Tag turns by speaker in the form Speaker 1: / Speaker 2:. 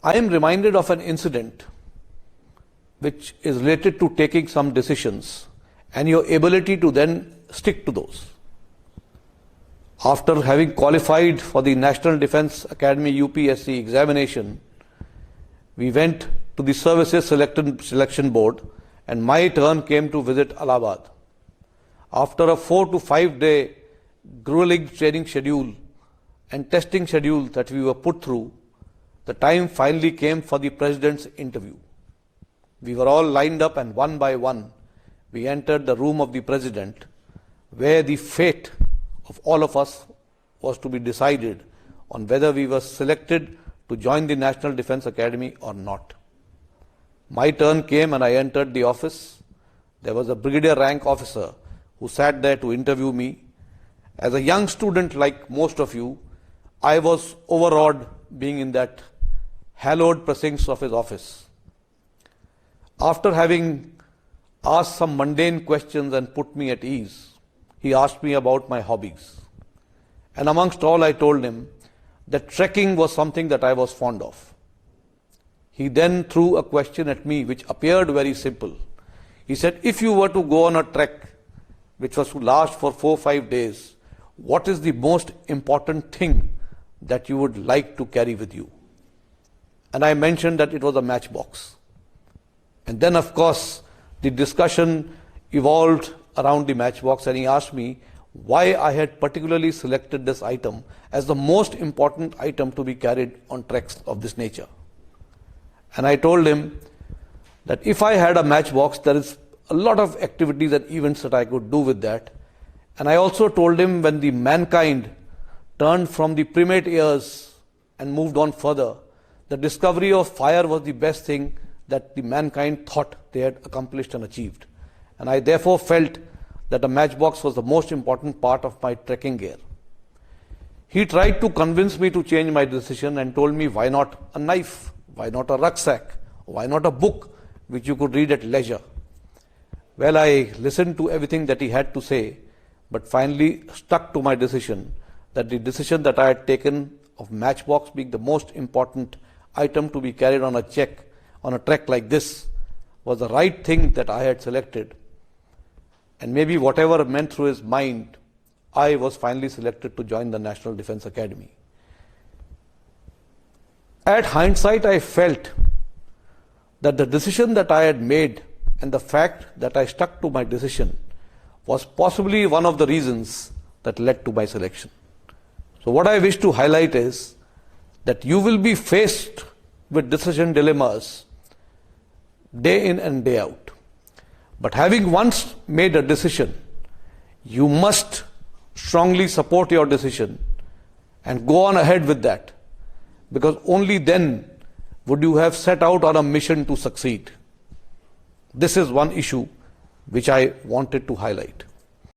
Speaker 1: I am reminded of an incident which is related to taking some decisions and your ability to then stick to those. After having qualified for the National Defence Academy UPSC examination, we went to the Services Selection Board and my turn came to visit Allahabad. After a 4 to 5 day grueling training schedule and testing schedule that we were put through, the time finally came for the President's interview. We were all lined up and one by one we entered the room of the President, where the fate of all of us was to be decided on whether we were selected to join the National Defence Academy or not. My turn came and I entered the office. There was a brigadier rank officer who sat there to interview me. As a young student like most of you, I was overawed being in that hallowed precincts of his office. After having asked some mundane questions and put me at ease, he asked me about my hobbies. And amongst all, I told him that trekking was something that I was fond of. He then threw a question at me which appeared very simple. He said, if you were to go on a trek which was to last for 4 or 5 days, what is the most important thing that you would like to carry with you? And I mentioned that it was a matchbox. And then, of course, the discussion evolved around the matchbox, and he asked me why I had particularly selected this item as the most important item to be carried on treks of this nature. And I told him that if I had a matchbox, there is a lot of activities and events that I could do with that. And I also told him when the mankind turned from the primate eras and moved on further, the discovery of fire was the best thing that the mankind thought they had accomplished and achieved. And I therefore felt that a matchbox was the most important part of my trekking gear. He tried to convince me to change my decision and told me, why not a knife? Why not a rucksack? Why not a book which you could read at leisure? Well, I listened to everything that he had to say, but finally stuck to my decision, that the decision that I had taken of matchbox being the most important item to be carried on a trek like this was the right thing that I had selected. And maybe whatever went through his mind, I was finally selected to join the National Defence Academy. At hindsight, I felt that the decision that I had made and the fact that I stuck to my decision was possibly one of the reasons that led to my selection. So what I wish to highlight is that you will be faced with decision dilemmas day in and day out. But having once made a decision, you must strongly support your decision and go on ahead with that, because only then would you have set out on a mission to succeed. This is one issue which I wanted to highlight.